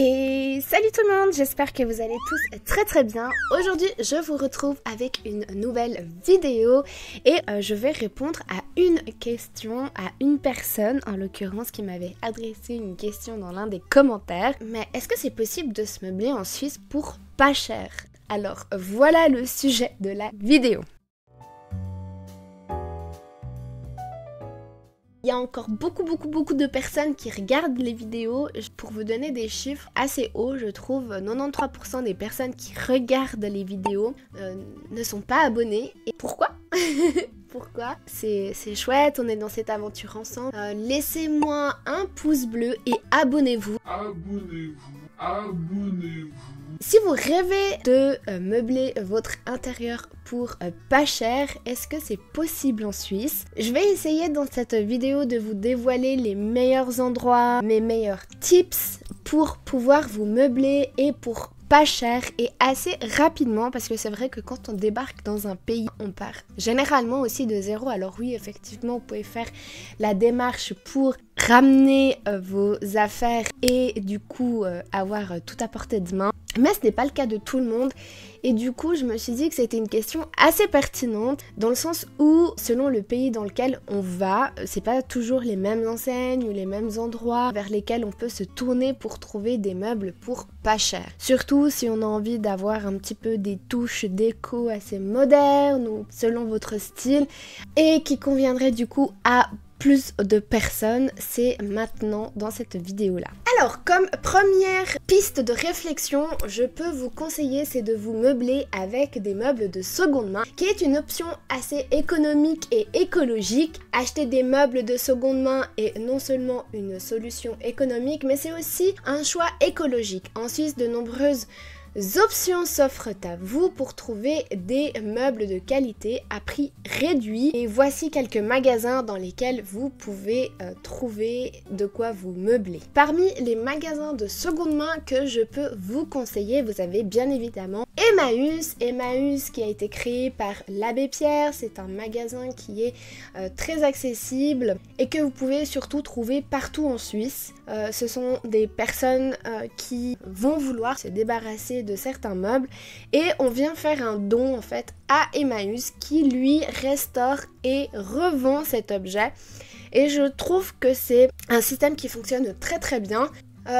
Et salut tout le monde, j'espère que vous allez tous très bien. Aujourd'hui, je vous retrouve avec une nouvelle vidéo et je vais répondre à une question à une personne, en l'occurrence qui m'avait adressé une question dans l'un des commentaires. Mais est-ce que c'est possible de se meubler en Suisse pour pas cher? Alors voilà le sujet de la vidéo. Il y a encore beaucoup de personnes qui regardent les vidéos. Pour vous donner des chiffres assez hauts, je trouve 93% des personnes qui regardent les vidéos ne sont pas abonnées. Et pourquoi? Pourquoi? C'est chouette, on est dans cette aventure ensemble. Laissez-moi un pouce bleu et abonnez-vous. Abonnez-vous. Si vous rêvez de meubler votre intérieur pour pas cher, est-ce que c'est possible en Suisse? Je vais essayer dans cette vidéo de vous dévoiler les meilleurs endroits, mes meilleurs tips pour pouvoir vous meubler et pour pas cher et assez rapidement, parce que c'est vrai que quand on débarque dans un pays, on part généralement aussi de zéro. Alors oui, effectivement, vous pouvez faire la démarche pour ramener vos affaires et du coup avoir tout à portée de main. Mais ce n'est pas le cas de tout le monde et du coup je me suis dit que c'était une question assez pertinente dans le sens où selon le pays dans lequel on va, c'est pas toujours les mêmes enseignes ou les mêmes endroits vers lesquels on peut se tourner pour trouver des meubles pour pas cher. Surtout si on a envie d'avoir un petit peu des touches déco assez modernes ou selon votre style et qui conviendrait du coup à plus de personnes, c'est maintenant dans cette vidéo-là. Alors, comme première piste de réflexion, je peux vous conseiller, c'est de vous meubler avec des meubles de seconde main, qui est une option assez économique et écologique. Acheter des meubles de seconde main est non seulement une solution économique, mais c'est aussi un choix écologique. En Suisse, de nombreuses options s'offrent à vous pour trouver des meubles de qualité à prix réduit et voici quelques magasins dans lesquels vous pouvez trouver de quoi vous meubler. Parmi les magasins de seconde main que je peux vous conseiller, vous avez bien évidemment Emmaüs qui a été créé par l'Abbé Pierre. C'est un magasin qui est très accessible et que vous pouvez surtout trouver partout en Suisse. Ce sont des personnes qui vont vouloir se débarrasser de certains meubles et on vient faire un don en fait à Emmaüs qui lui restaure et revend cet objet et je trouve que c'est un système qui fonctionne très bien,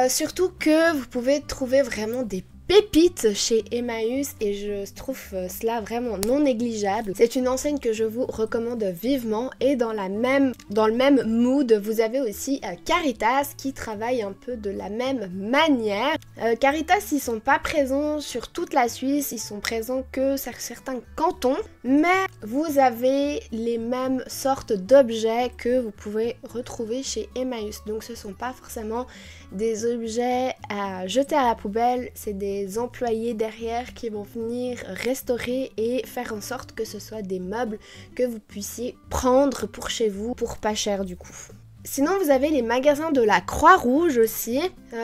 surtout que vous pouvez trouver vraiment des pépites chez Emmaüs et je trouve cela vraiment non négligeable. C'est une enseigne que je vous recommande vivement et dans le même mood, vous avez aussi Caritas qui travaille un peu de la même manière. Caritas, ils sont pas présents sur toute la Suisse, ils sont présents que sur certains cantons, mais vous avez les mêmes sortes d'objets que vous pouvez retrouver chez Emmaüs. Donc ce sont pas forcément des objets à jeter à la poubelle, c'est des employés derrière qui vont venir restaurer et faire en sorte que ce soit des meubles que vous puissiez prendre pour chez vous pour pas cher du coup. Sinon, vous avez les magasins de la Croix-Rouge aussi.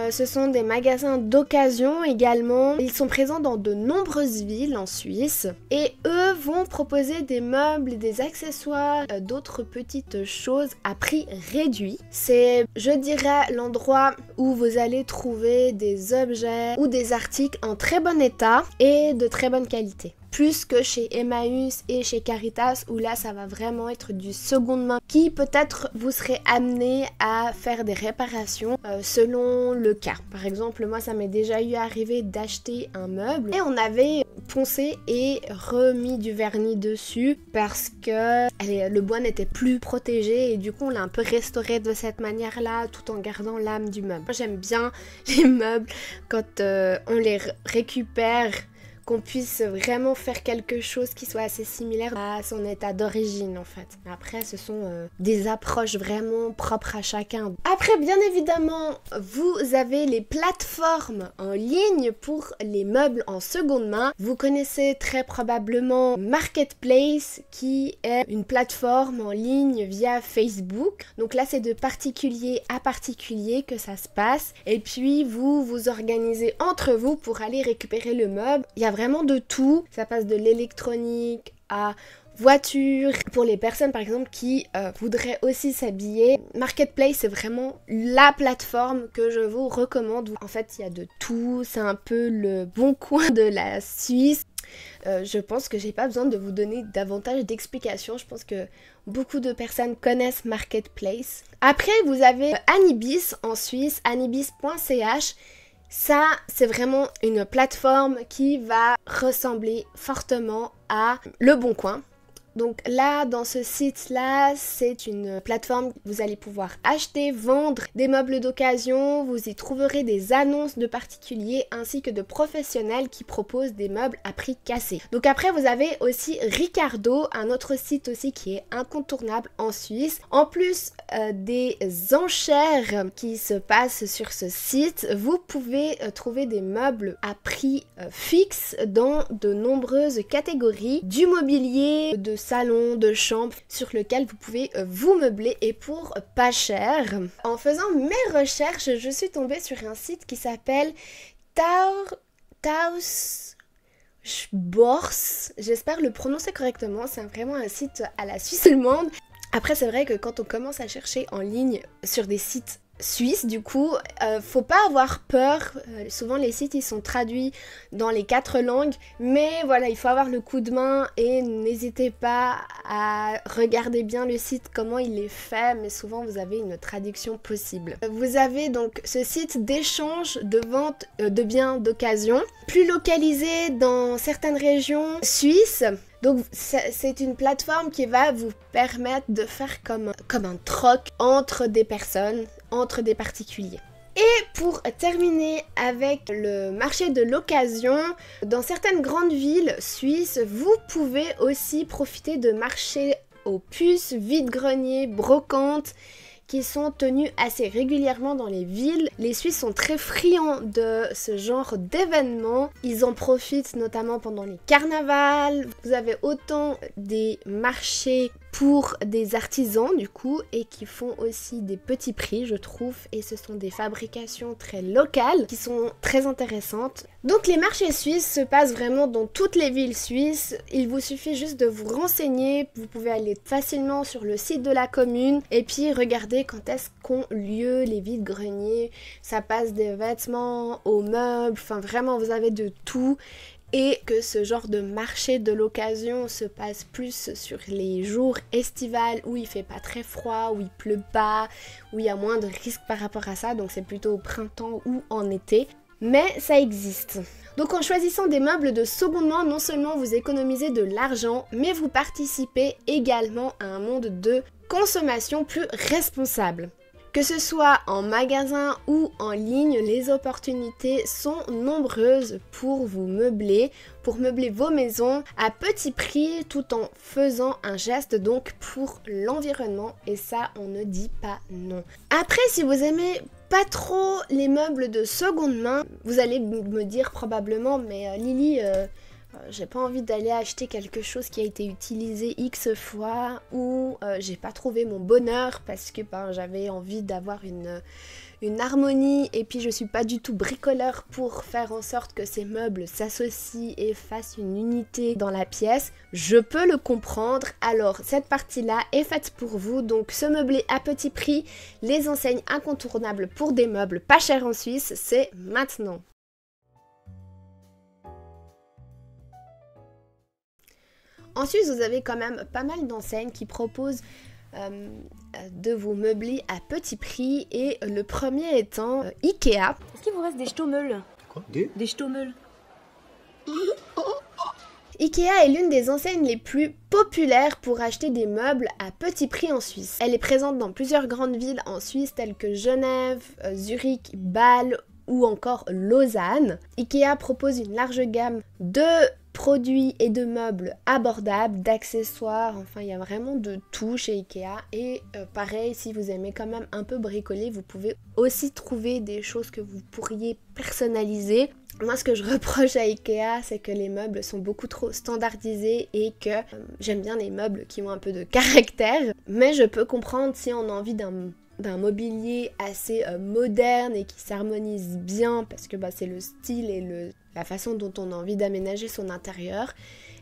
Ce sont des magasins d'occasion également. Ils sont présents dans de nombreuses villes en Suisse. Et eux vont proposer des meubles, des accessoires, d'autres petites choses à prix réduit. C'est, je dirais, l'endroit où vous allez trouver des objets ou des articles en très bon état et de très bonne qualité. Plus que chez Emmaüs et chez Caritas où là ça va vraiment être du seconde main qui peut-être vous serez amené à faire des réparations selon le cas. Par exemple, moi ça m'est déjà arrivé d'acheter un meuble et on avait poncé et remis du vernis dessus parce que le bois n'était plus protégé et du coup on l'a un peu restauré de cette manière-là tout en gardant l'âme du meuble. Moi j'aime bien les meubles quand on les récupère, qu'on puisse vraiment faire quelque chose qui soit assez similaire à son état d'origine en fait. Après ce sont des approches vraiment propres à chacun. Après bien évidemment vous avez les plateformes en ligne pour les meubles en seconde main. Vous connaissez très probablement Marketplace qui est une plateforme en ligne via Facebook. Donc là c'est de particulier à particulier que ça se passe et puis vous vous organisez entre vous pour aller récupérer le meuble. Il y a vraiment de tout, ça passe de l'électronique à voitures. Pour les personnes par exemple qui voudraient aussi s'habiller, Marketplace c'est vraiment la plateforme que je vous recommande. En fait, il y a de tout, c'est un peu le bon coin de la Suisse. Je pense que j'ai pas besoin de vous donner davantage d'explications. Je pense que beaucoup de personnes connaissent Marketplace. Après, vous avez Anibis en Suisse, anibis.ch. Ça, c'est vraiment une plateforme qui va ressembler fortement à Le Bon Coin. Donc là, dans ce site-là, c'est une plateforme où vous allez pouvoir acheter, vendre des meubles d'occasion. Vous y trouverez des annonces de particuliers ainsi que de professionnels qui proposent des meubles à prix cassé. Donc après, vous avez aussi Ricardo, un autre site aussi qui est incontournable en Suisse. En plus des enchères qui se passent sur ce site, vous pouvez trouver des meubles à prix fixe dans de nombreuses catégories, du mobilier, de salon, de chambre, sur lequel vous pouvez vous meubler et pour pas cher. En faisant mes recherches, je suis tombée sur un site qui s'appelle Tauschbörse. J'espère le prononcer correctement, c'est vraiment un site à la Suisse allemande. Après, c'est vrai que quand on commence à chercher en ligne sur des sites suisses, du coup, faut pas avoir peur. Souvent, les sites, ils sont traduits dans les 4 langues. Mais voilà, il faut avoir le coup de main et n'hésitez pas à regarder bien le site, comment il est fait. Mais souvent, vous avez une traduction possible. Vous avez donc ce site d'échange, de vente de biens d'occasion, plus localisé dans certaines régions suisses. Donc c'est une plateforme qui va vous permettre de faire comme un troc entre des personnes, entre des particuliers. Et pour terminer avec le marché de l'occasion, dans certaines grandes villes suisses, vous pouvez aussi profiter de marchés aux puces, vide-greniers, brocantes, qui sont tenus assez régulièrement dans les villes. Les Suisses sont très friands de ce genre d'événements. Ils en profitent notamment pendant les carnavals. Vous avez autant des marchés pour des artisans du coup et qui font aussi des petits prix je trouve, et ce sont des fabrications très locales qui sont très intéressantes. Donc les marchés suisses se passent vraiment dans toutes les villes suisses. Il vous suffit juste de vous renseigner, vous pouvez aller facilement sur le site de la commune et puis regarder quand est-ce qu'ont lieu les vides-greniers. Ça passe des vêtements aux meubles, enfin vraiment vous avez de tout. Et que ce genre de marché de l'occasion se passe plus sur les jours estivales où il fait pas très froid, où il pleut pas, où il y a moins de risques par rapport à ça, donc c'est plutôt au printemps ou en été. Mais ça existe. Donc en choisissant des meubles de seconde main, non seulement vous économisez de l'argent, mais vous participez également à un monde de consommation plus responsable. Que ce soit en magasin ou en ligne, les opportunités sont nombreuses pour vous meubler, pour meubler vos maisons à petit prix tout en faisant un geste donc pour l'environnement, et ça on ne dit pas non. Après, si vous aimez pas trop les meubles de seconde main, vous allez me dire probablement mais Lily, j'ai pas envie d'aller acheter quelque chose qui a été utilisé X fois, ou j'ai pas trouvé mon bonheur parce que j'avais envie d'avoir une harmonie et puis je suis pas du tout bricoleur pour faire en sorte que ces meubles s'associent et fassent une unité dans la pièce. Je peux le comprendre, alors cette partie-là est faite pour vous. Donc se meubler à petit prix, les enseignes incontournables pour des meubles pas chers en Suisse, c'est maintenant. En Suisse, vous avez quand même pas mal d'enseignes qui proposent de vous meubler à petit prix, et le premier étant Ikea. Est-ce qu'il vous reste des Stommel? Quoi? Des Stommel. Ikea est l'une des enseignes les plus populaires pour acheter des meubles à petit prix en Suisse. Elle est présente dans plusieurs grandes villes en Suisse telles que Genève, Zurich, Bâle ou encore Lausanne. Ikea propose une large gamme de produits et de meubles abordables, d'accessoires, enfin il y a vraiment de tout chez Ikea. Et pareil, si vous aimez quand même un peu bricoler, vous pouvez aussi trouver des choses que vous pourriez personnaliser. Moi, ce que je reproche à Ikea, c'est que les meubles sont beaucoup trop standardisés et que j'aime bien les meubles qui ont un peu de caractère, mais je peux comprendre si on a envie d'un d'un mobilier assez moderne et qui s'harmonise bien parce que c'est le style et la façon dont on a envie d'aménager son intérieur,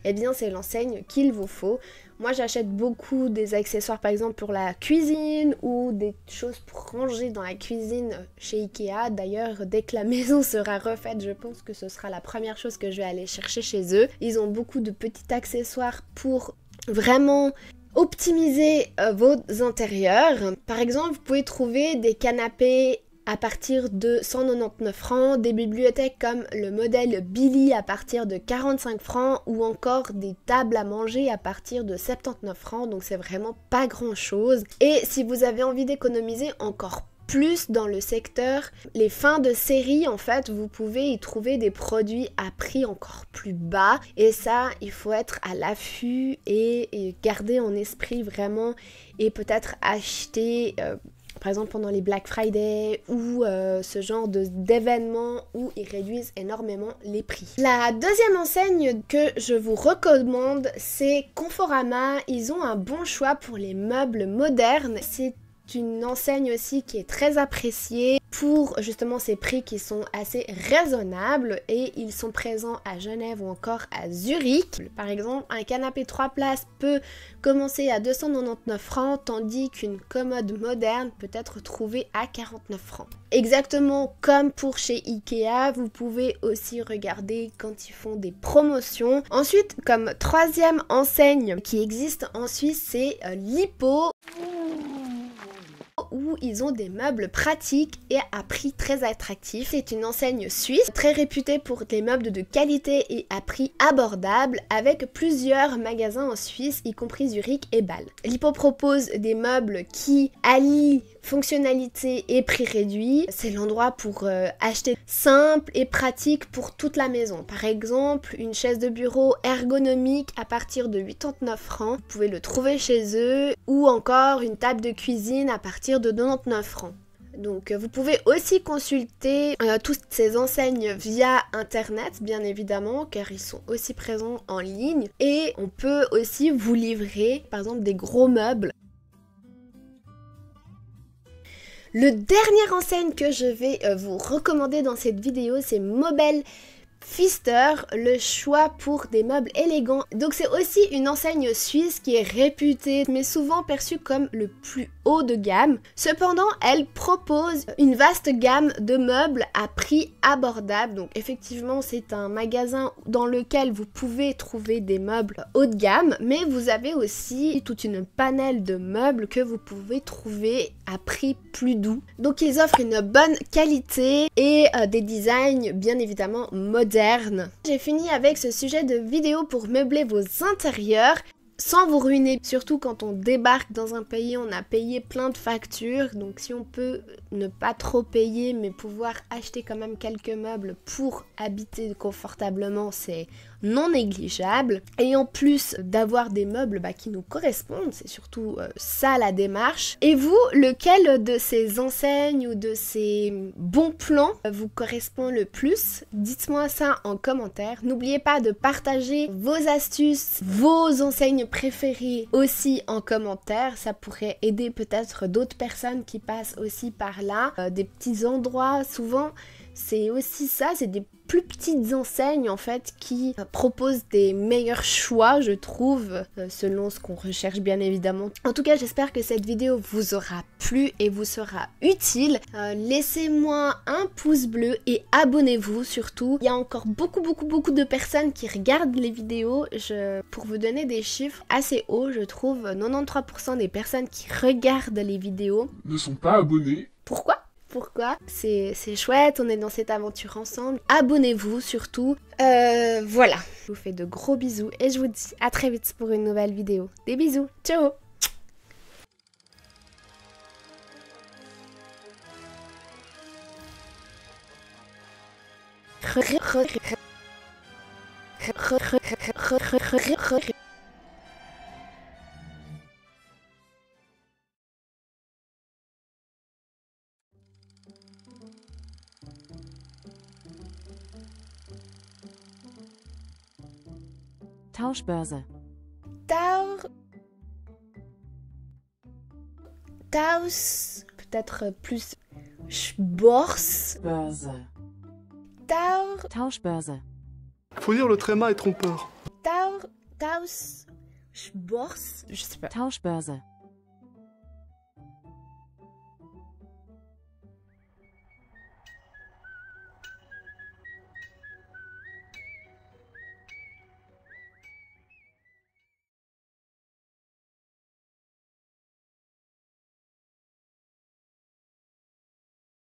eh bien c'est l'enseigne qu'il vous faut. Moi j'achète beaucoup des accessoires par exemple pour la cuisine ou des choses pour ranger dans la cuisine chez Ikea. D'ailleurs dès que la maison sera refaite, je pense que ce sera la première chose que je vais aller chercher chez eux. Ils ont beaucoup de petits accessoires pour vraiment optimiser vos intérieurs. Par exemple, vous pouvez trouver des canapés à partir de 199 francs, des bibliothèques comme le modèle Billy à partir de 45 francs ou encore des tables à manger à partir de 79 francs, donc c'est vraiment pas grand chose. Et si vous avez envie d'économiser encore plus dans le secteur, les fins de série, en fait, vous pouvez y trouver des produits à prix encore plus bas. Et ça, il faut être à l'affût et garder en esprit vraiment et peut-être acheter... par exemple pendant les Black Friday ou ce genre d'événements où ils réduisent énormément les prix. La deuxième enseigne que je vous recommande, c'est Conforama. Ils ont un bon choix pour les meubles modernes. C'est une enseigne aussi qui est très appréciée pour justement ces prix qui sont assez raisonnables et ils sont présents à Genève ou encore à Zurich. Par exemple, un canapé 3 places peut commencer à 299 francs tandis qu'une commode moderne peut être trouvée à 49 francs. Exactement comme pour chez Ikea, vous pouvez aussi regarder quand ils font des promotions. Ensuite, comme troisième enseigne qui existe en Suisse, c'est Lipo, où ils ont des meubles pratiques et à prix très attractif. C'est une enseigne suisse très réputée pour des meubles de qualité et à prix abordable avec plusieurs magasins en Suisse, y compris Zurich et Bâle. Lipo propose des meubles qui allient fonctionnalité et prix réduit. C'est l'endroit pour acheter simple et pratique pour toute la maison. Par exemple, une chaise de bureau ergonomique à partir de 89 francs, vous pouvez le trouver chez eux, ou encore une table de cuisine à partir de 99 francs. Donc vous pouvez aussi consulter toutes ces enseignes via internet bien évidemment car ils sont aussi présents en ligne et on peut aussi vous livrer par exemple des gros meubles. Le dernier enseigne que je vais vous recommander dans cette vidéo, c'est Möbel Pfister, le choix pour des meubles élégants. Donc c'est aussi une enseigne suisse qui est réputée mais souvent perçue comme le plus haut de gamme. Cependant, elle propose une vaste gamme de meubles à prix abordable. Donc effectivement, c'est un magasin dans lequel vous pouvez trouver des meubles haut de gamme, mais vous avez aussi toute une panelle de meubles que vous pouvez trouver à prix plus doux. Donc ils offrent une bonne qualité et des designs bien évidemment modernes. J'ai fini avec ce sujet de vidéo pour meubler vos intérieurs sans vous ruiner, surtout quand on débarque dans un pays, on a payé plein de factures, donc si on peut ne pas trop payer mais pouvoir acheter quand même quelques meubles pour habiter confortablement, c'est non négligeable. Et en plus d'avoir des meubles qui nous correspondent, c'est surtout ça la démarche. Et vous, lequel de ces enseignes ou de ces bons plans vous correspond le plus? Dites-moi ça en commentaire. N'oubliez pas de partager vos astuces, vos enseignes préférées aussi en commentaire. Ça pourrait aider peut-être d'autres personnes qui passent aussi par là. Des petits endroits, souvent c'est aussi ça, c'est des plus petites enseignes en fait qui proposent des meilleurs choix je trouve selon ce qu'on recherche bien évidemment. En tout cas j'espère que cette vidéo vous aura plu et vous sera utile. Laissez-moi un pouce bleu et abonnez-vous surtout. Il y a encore beaucoup de personnes qui regardent les vidéos. Pour vous donner des chiffres assez hauts je trouve, 93% des personnes qui regardent les vidéos ne sont pas abonnés. Pourquoi ? C'est chouette, on est dans cette aventure ensemble. Abonnez-vous surtout. Voilà. Je vous fais de gros bisous et je vous dis à très vite pour une nouvelle vidéo. Des bisous. Ciao. Tauschbörse. Taus. peut-être plus Schborse. Börse. Tauschbörse. Faut dire le tréma est trompeur. Taus. Schborse. Je sais pas. Tauschbörse.